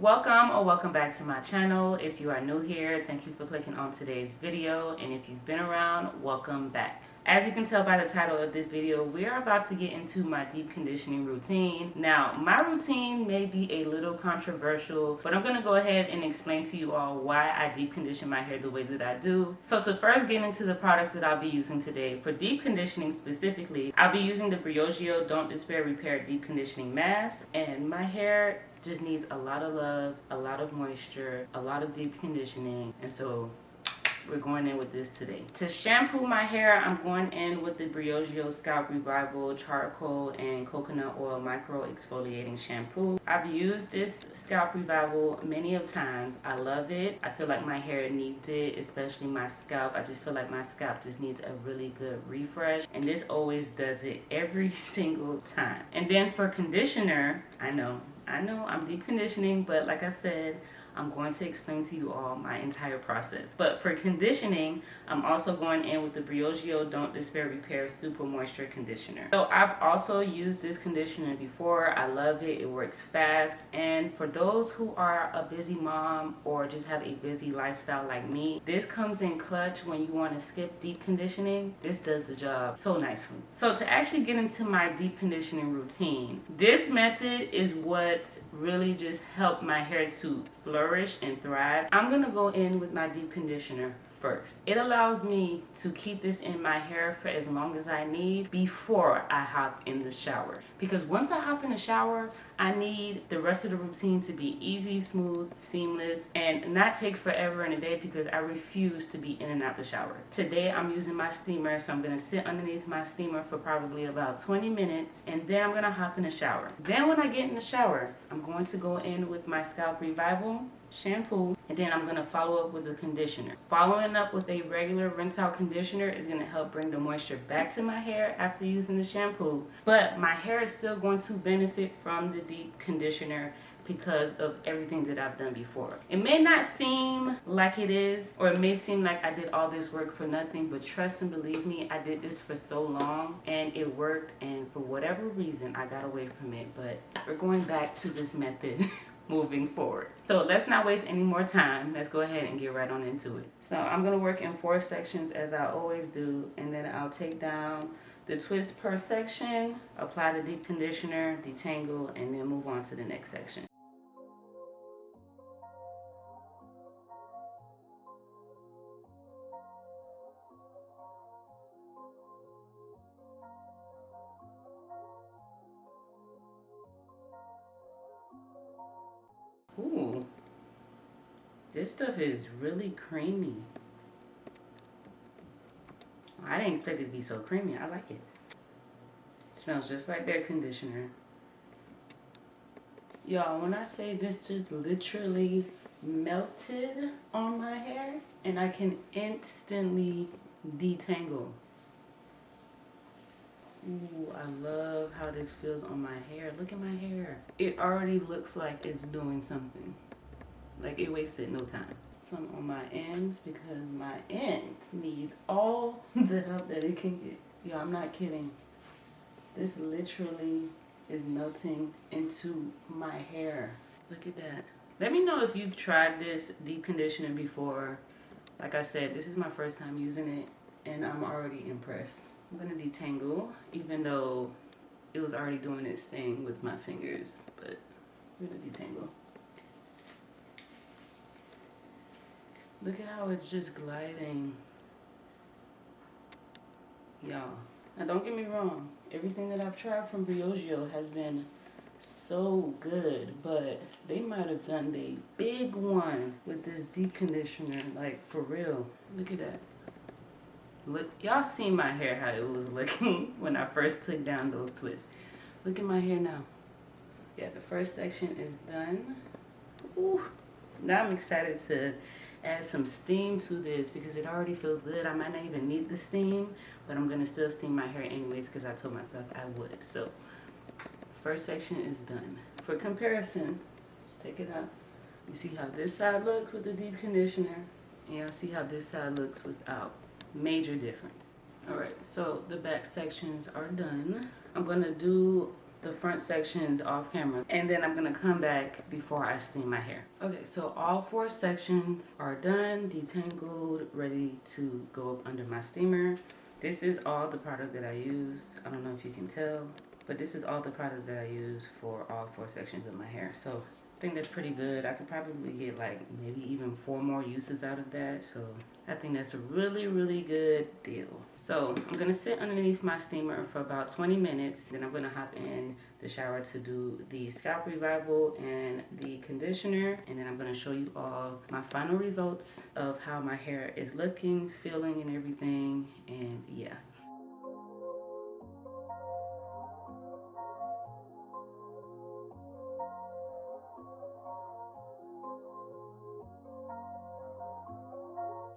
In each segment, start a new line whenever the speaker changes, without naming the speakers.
Welcome or welcome back to my channel. If you are new here, thank you for clicking on today's video, and if you've been around, welcome back. As you can tell by the title of this video, we are about to get into my deep conditioning routine. Now, my routine may be a little controversial, but I'm going to go ahead and explain to you all why I deep condition my hair the way that I do. So to first get into the products that I'll be using today, for deep conditioning specifically, I'll be using the BRIOGEO Don't Despair Repair Deep Conditioning Mask, and my hair just needs a lot of love, a lot of moisture, a lot of deep conditioning, and so we're going in with this today. To shampoo my hair, I'm going in with the BRIOGEO Scalp Revival Charcoal and Coconut Oil Micro Exfoliating Shampoo. I've used this Scalp Revival many of times. I love it. I feel like my hair needs it, especially my scalp. I just feel like my scalp just needs a really good refresh, and this always does it every single time. And then for conditioner, I know I'm deep conditioning, but like I said, I'm going to explain to you all my entire process. But for conditioning, I'm also going in with the BRIOGEO Don't Despair Repair Super Moisture Conditioner. So I've also used this conditioner before. I love it. It works fast. And for those who are a busy mom or just have a busy lifestyle like me, this comes in clutch when you want to skip deep conditioning. This does the job so nicely. So to actually get into my deep conditioning routine, this method is what really just helped my hair to flourish and thrive. I'm gonna go in with my deep conditioner first. It allows me to keep this in my hair for as long as I need before I hop in the shower. Because once I hop in the shower, I need the rest of the routine to be easy, smooth, seamless, and not take forever in a day because I refuse to be in and out the shower. Today I'm using my steamer, so I'm gonna sit underneath my steamer for probably about 20 minutes, and then I'm gonna hop in the shower. Then when I get in the shower, I'm going to go in with my Scalp Revival shampoo, and then I'm going to follow up with a conditioner. Following up with a regular rinse out conditioner is going to help bring the moisture back to my hair after using the shampoo, but my hair is still going to benefit from the deep conditioner because of everything that I've done before. It may not seem like it is, or it may seem like I did all this work for nothing, but trust and believe me, I did this for so long and it worked, and for whatever reason I got away from it, but we're going back to this method moving forward. So let's not waste any more time. Let's go ahead and get right on into it. So I'm going to work in 4 sections as I always do, and then I'll take down the twist per section, apply the deep conditioner, detangle, and then move on to the next section. Ooh, this stuff is really creamy. I didn't expect it to be so creamy. I like it. It smells just like their conditioner. Y'all, when I say this just literally melted on my hair and I can instantly detangle. Ooh, I love how this feels on my hair. Look at my hair. It already looks like it's doing something. Like it wasted no time. Some on my ends because my ends need all the help that it can get. Yo, I'm not kidding. This literally is melting into my hair. Look at that. Let me know if you've tried this deep conditioner before. Like I said, this is my first time using it and I'm already impressed. I'm gonna detangle, even though it was already doing its thing with my fingers, but I'm gonna detangle. Look at how it's just gliding. Y'all, now don't get me wrong, everything that I've tried from BRIOGEO has been so good, but they might have done the big one with this deep conditioner, like for real. Look at that. Look, y'all seen my hair how it was looking when I first took down those twists. Look at my hair now. Yeah, the first section is done. Ooh, now I'm excited to add some steam to this because it already feels good. I might not even need the steam, but I'm gonna still steam my hair anyways because I told myself I would. So first section is done. For comparison, let's take it out. You see how this side looks with the deep conditioner, and you'll see how this side looks without. Major difference. All right, so the back sections are done. I'm gonna do the front sections off camera, and then I'm gonna come back before I steam my hair. Okay, so all 4 sections are done, detangled, ready to go up under my steamer. This is all the product that I used. I don't know if you can tell, but this is all the product that I use for all 4 sections of my hair. So I think that's pretty good. I could probably get like maybe even 4 more uses out of that. So I think that's a really, really good deal. So I'm gonna sit underneath my steamer for about 20 minutes. Then I'm gonna hop in the shower to do the scalp revival and the conditioner. And then I'm gonna show you all my final results of how my hair is looking, feeling, and everything. And yeah.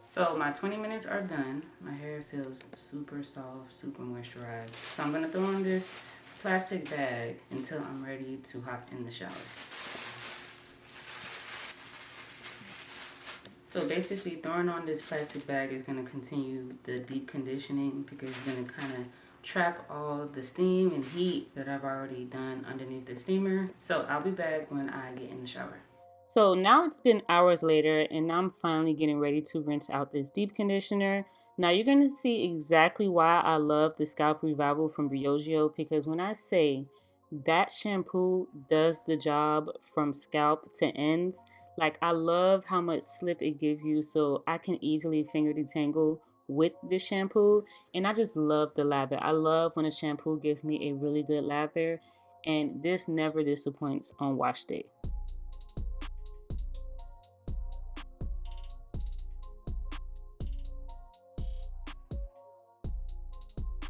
So my 20 minutes are done. My hair feels super soft, super moisturized. So I'm gonna throw on this plastic bag until I'm ready to hop in the shower. So basically throwing on this plastic bag is gonna continue the deep conditioning because it's gonna kind of trap all the steam and heat that I've already done underneath the steamer. So I'll be back when I get in the shower. So now it's been hours later, and now I'm finally getting ready to rinse out this deep conditioner. Now you're going to see exactly why I love the Scalp Revival from BRIOGEO, because when I say that shampoo does the job from scalp to ends, like I love how much slip it gives you, so I can easily finger detangle with this shampoo. And I just love the lather. I love when a shampoo gives me a really good lather, and this never disappoints on wash day.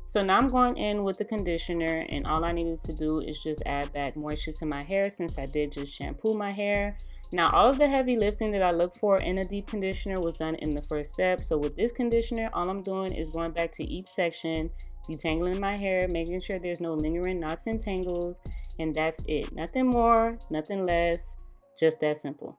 So now I'm going in with the conditioner, and all I needed to do is just add back moisture to my hair since I did just shampoo my hair. Now all of the heavy lifting that I look for in a deep conditioner was done in the first step. So with this conditioner, all I'm doing is going back to each section, detangling my hair, making sure there's no lingering knots and tangles, and that's it. Nothing more, nothing less, just that simple.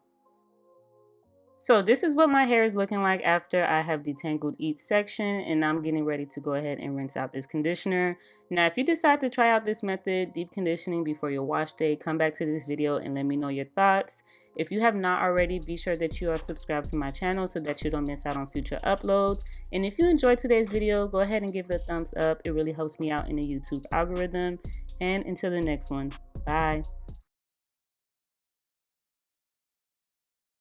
So this is what my hair is looking like after I have detangled each section, and I'm getting ready to go ahead and rinse out this conditioner. Now, if you decide to try out this method, deep conditioning before your wash day, come back to this video and let me know your thoughts. If you have not already, be sure that you are subscribed to my channel so that you don't miss out on future uploads. And if you enjoyed today's video, go ahead and give it a thumbs up. It really helps me out in the YouTube algorithm. And until the next one, bye.